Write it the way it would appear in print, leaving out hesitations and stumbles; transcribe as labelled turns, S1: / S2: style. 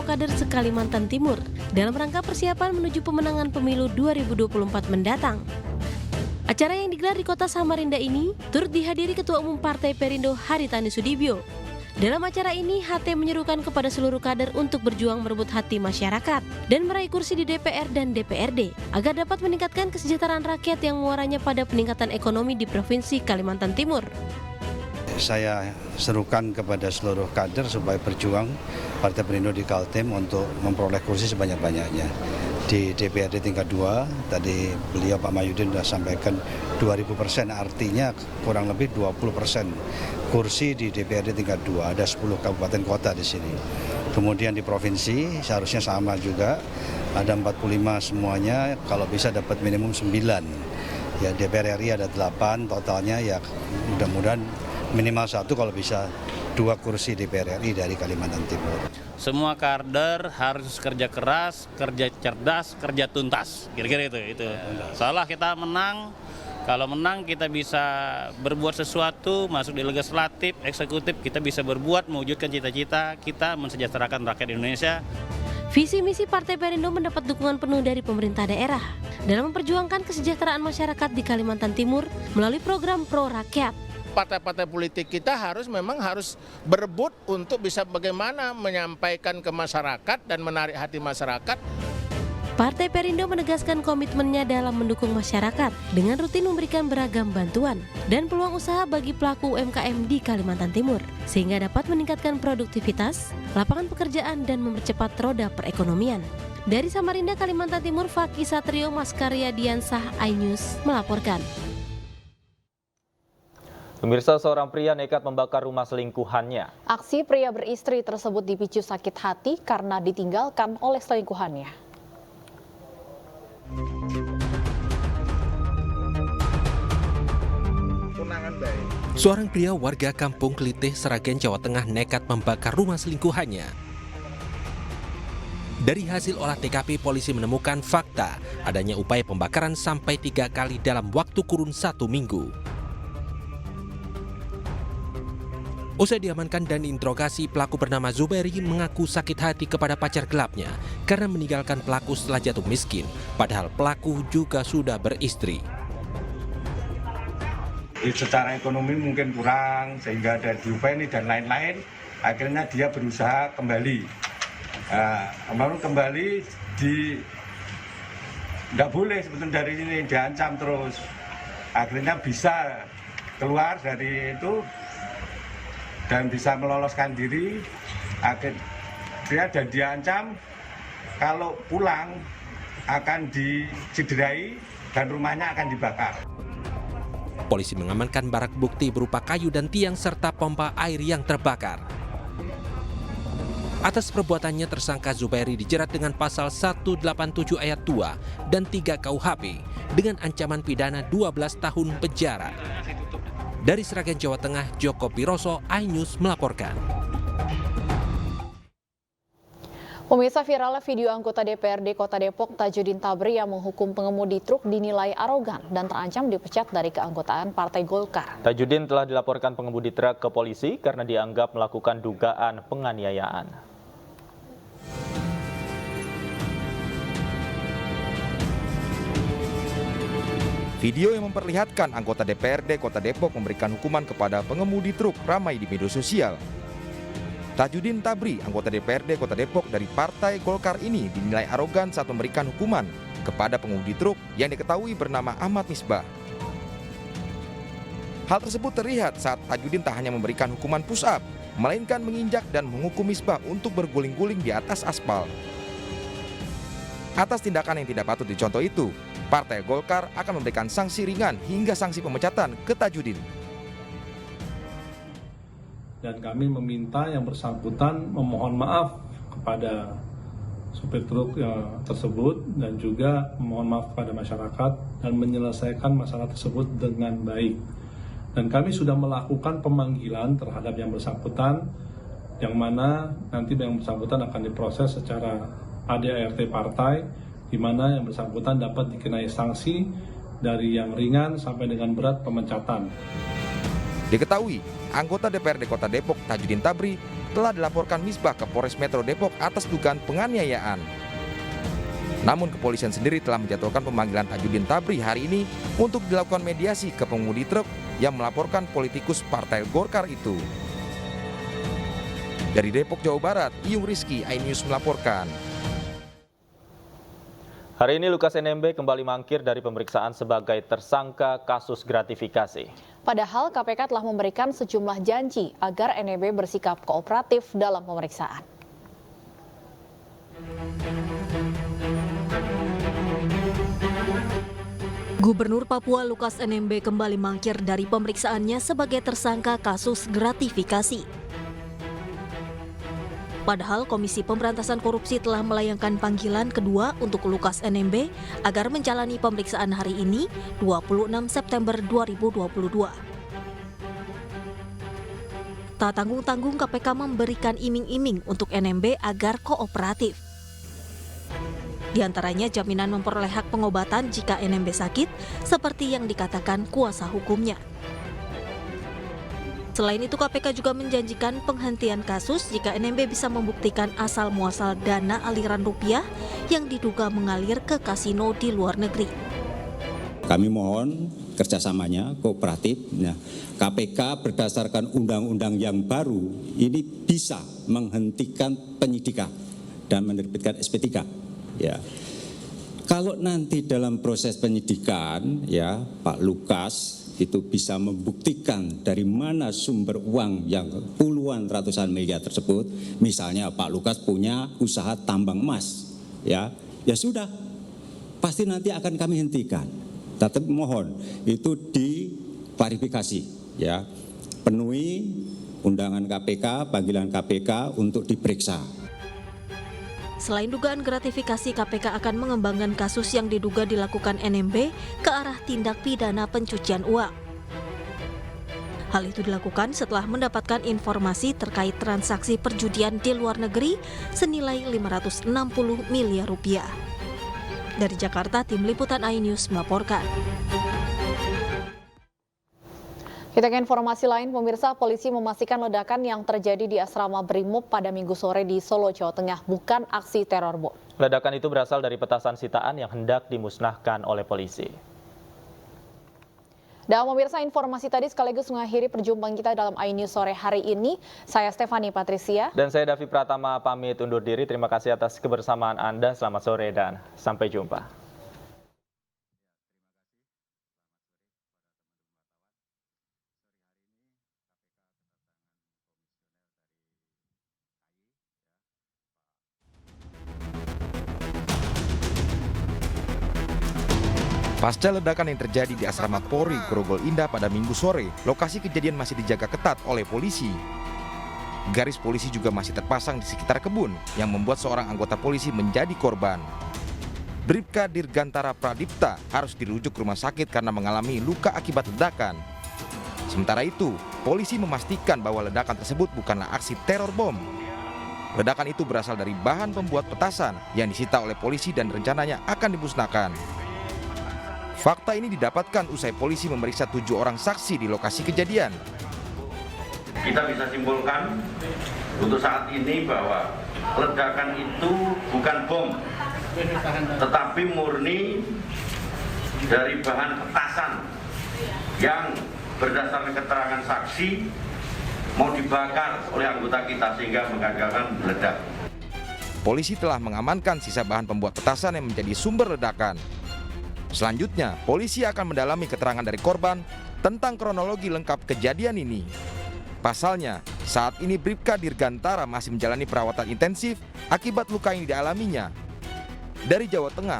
S1: kader se-Kalimantan Timur dalam rangka persiapan menuju pemenangan pemilu 2024 mendatang. Acara yang digelar di kota Samarinda ini turut dihadiri Ketua Umum Partai Perindo Haritanu Sudibyo. Dalam acara ini, HT menyerukan kepada seluruh kader untuk berjuang merebut hati masyarakat dan meraih kursi di DPR dan DPRD agar dapat meningkatkan kesejahteraan rakyat yang muaranya pada peningkatan ekonomi di Provinsi Kalimantan Timur.
S2: Saya serukan kepada seluruh kader supaya berjuang Partai Perindo di Kaltim untuk memperoleh kursi sebanyak-banyaknya. Di DPRD tingkat 2, tadi beliau Pak Mahyudin sudah sampaikan 2000%, artinya kurang lebih 20% kursi di DPRD tingkat 2, ada 10 kabupaten kota di sini. Kemudian di provinsi seharusnya sama juga, ada 45 semuanya, kalau bisa dapat minimum 9. Ya DPR RI ada 8, totalnya ya mudah-mudahan minimal 1, kalau bisa 2 kursi DPR RI dari Kalimantan Timur.
S3: Semua kader harus kerja keras, kerja cerdas, kerja tuntas. Kira-kira itu. Soalnya kita menang, kalau menang kita bisa berbuat sesuatu, masuk di legislatif, eksekutif, kita bisa berbuat mewujudkan cita-cita kita mensejahterakan rakyat Indonesia.
S1: Visi misi Partai Perindo mendapat dukungan penuh dari pemerintah daerah dalam memperjuangkan kesejahteraan masyarakat di Kalimantan Timur melalui program Pro Rakyat.
S4: Partai-partai politik kita harus berebut untuk bisa bagaimana menyampaikan ke masyarakat dan menarik hati masyarakat.
S1: Partai Perindo menegaskan komitmennya dalam mendukung masyarakat dengan rutin memberikan beragam bantuan dan peluang usaha bagi pelaku UMKM di Kalimantan Timur sehingga dapat meningkatkan produktivitas, lapangan pekerjaan dan mempercepat roda perekonomian. Dari Samarinda, Kalimantan Timur, Fakih Satrio Maskarya Diansah, iNews melaporkan.
S5: Pemirsa, seorang pria nekat membakar rumah selingkuhannya.
S6: Aksi pria beristri tersebut dipicu sakit hati karena ditinggalkan oleh selingkuhannya.
S7: Seorang pria warga Kampung Kelitih, Sragen, Jawa Tengah nekat membakar rumah selingkuhannya. Dari hasil olah TKP, polisi menemukan fakta adanya upaya pembakaran sampai 3 kali dalam waktu kurun 1 minggu. Usai diamankan dan diinterogasi, pelaku bernama Zubairi mengaku sakit hati kepada pacar gelapnya karena meninggalkan pelaku setelah jatuh miskin, padahal pelaku juga sudah beristri.
S8: Secara ekonomi mungkin kurang, sehingga ada diupaini dan lain-lain, akhirnya dia berusaha kembali. Kembali tidak boleh sebetulnya dari ini, diancam terus. Akhirnya bisa keluar dari itu dan bisa meloloskan diri. Akhirnya dan diancam kalau pulang akan dicederai dan rumahnya akan dibakar.
S7: Polisi mengamankan barang bukti berupa kayu dan tiang serta pompa air yang terbakar. Atas perbuatannya, tersangka Zubairi dijerat dengan pasal 187 ayat 2 dan 3 KUHP dengan ancaman pidana 12 tahun penjara. Dari Sragen, Jawa Tengah, Joko Piroso, iNews melaporkan.
S6: Pemirsa, viralnya video anggota DPRD Kota Depok Tajudin Tabri yang menghukum pengemudi truk dinilai arogan dan terancam dipecat dari keanggotaan Partai Golkar.
S5: Tajudin telah dilaporkan pengemudi truk ke polisi karena dianggap melakukan dugaan penganiayaan.
S9: Video yang memperlihatkan anggota DPRD Kota Depok memberikan hukuman kepada pengemudi truk ramai di media sosial. Tajudin Tabri, anggota DPRD Kota Depok dari Partai Golkar ini dinilai arogan saat memberikan hukuman kepada pengemudi truk yang diketahui bernama Ahmad Misbah. Hal tersebut terlihat saat Tajudin tak hanya memberikan hukuman push up, melainkan menginjak dan menghukum Misbah untuk berguling-guling di atas aspal. Atas tindakan yang tidak patut dicontoh itu, Partai Golkar akan memberikan sanksi ringan hingga sanksi pemecatan ke Tajudin.
S10: Dan kami meminta yang bersangkutan memohon maaf kepada supir truk tersebut dan juga memohon maaf kepada masyarakat dan menyelesaikan masalah tersebut dengan baik. Dan kami sudah melakukan pemanggilan terhadap yang bersangkutan, yang mana nanti yang bersangkutan akan diproses secara ADART partai, di mana yang bersangkutan dapat dikenai sanksi dari yang ringan sampai dengan berat pemecatan.
S9: Diketahui, anggota DPRD Kota Depok Tajudin Tabri telah dilaporkan Misbah ke Polres Metro Depok atas dugaan penganiayaan. Namun kepolisian sendiri telah menjatuhkan pemanggilan Tajudin Tabri hari ini untuk dilakukan mediasi ke pengemudi truk yang melaporkan politikus Partai Golkar itu. Dari Depok, Jawa Barat, Iyung Rizky, iNews melaporkan.
S5: Hari ini Lukas NMB kembali mangkir dari pemeriksaan sebagai tersangka kasus gratifikasi.
S6: Padahal KPK telah memberikan sejumlah janji agar NMB bersikap kooperatif dalam pemeriksaan.
S11: Gubernur Papua Lukas NMB kembali mangkir dari pemeriksaannya sebagai tersangka kasus gratifikasi. Padahal Komisi Pemberantasan Korupsi telah melayangkan panggilan kedua untuk Lukas NMB agar menjalani pemeriksaan hari ini, 26 September 2022. Tak tanggung-tanggung KPK memberikan iming-iming untuk NMB agar kooperatif. Di antaranya jaminan memperoleh hak pengobatan jika NMB sakit, seperti yang dikatakan kuasa hukumnya. Selain itu, KPK juga menjanjikan penghentian kasus jika NMB bisa membuktikan asal-muasal dana aliran rupiah yang diduga mengalir ke kasino di luar negeri.
S12: Kami mohon kerjasamanya kooperatif. Nah, KPK berdasarkan undang-undang yang baru ini bisa menghentikan penyidikan dan menerbitkan SP3. Ya. Kalau nanti dalam proses penyidikan, ya Pak Lukas itu bisa membuktikan dari mana sumber uang yang puluhan ratusan miliar tersebut, misalnya Pak Lukas punya usaha tambang emas, ya sudah, pasti nanti akan kami hentikan. Tapi mohon itu diklarifikasi, ya penuhi undangan KPK, panggilan KPK untuk diperiksa.
S11: Selain dugaan gratifikasi, KPK akan mengembangkan kasus yang diduga dilakukan NMB ke arah tindak pidana pencucian uang. Hal itu dilakukan setelah mendapatkan informasi terkait transaksi perjudian di luar negeri senilai 560 miliar rupiah. Dari Jakarta, Tim Liputan iNews melaporkan.
S6: Kita ke informasi lain, pemirsa, polisi memastikan ledakan yang terjadi di asrama Brimob pada Minggu sore di Solo, Jawa Tengah bukan aksi teror bom.
S5: Ledakan itu berasal dari petasan sitaan yang hendak dimusnahkan oleh polisi.
S6: Dan pemirsa, informasi tadi sekaligus mengakhiri perjumpaan kita dalam iNews sore hari ini. Saya Stefani Patricia.
S5: Dan saya Davi Pratama pamit undur diri. Terima kasih atas kebersamaan Anda. Selamat sore dan sampai jumpa.
S9: Pasca ledakan yang terjadi di asrama Polri Grogol Indah pada Minggu sore, lokasi kejadian masih dijaga ketat oleh polisi. Garis polisi juga masih terpasang di sekitar kebun yang membuat seorang anggota polisi menjadi korban. Bribka Dirgantara Pradipta harus dirujuk ke rumah sakit karena mengalami luka akibat ledakan. Sementara itu, polisi memastikan bahwa ledakan tersebut bukanlah aksi teror bom. Ledakan itu berasal dari bahan pembuat petasan yang disita oleh polisi dan rencananya akan dimusnahkan. Fakta ini didapatkan usai polisi memeriksa 7 orang saksi di lokasi kejadian.
S13: Kita bisa simpulkan untuk saat ini bahwa ledakan itu bukan bom, tetapi murni dari bahan petasan yang berdasarkan keterangan saksi mau dibakar oleh anggota kita sehingga mengakibatkan meledak.
S9: Polisi telah mengamankan sisa bahan pembuat petasan yang menjadi sumber ledakan. Selanjutnya, polisi akan mendalami keterangan dari korban tentang kronologi lengkap kejadian ini. Pasalnya, saat ini Bribka Dirgantara masih menjalani perawatan intensif akibat luka yang dialaminya. Dari Jawa Tengah,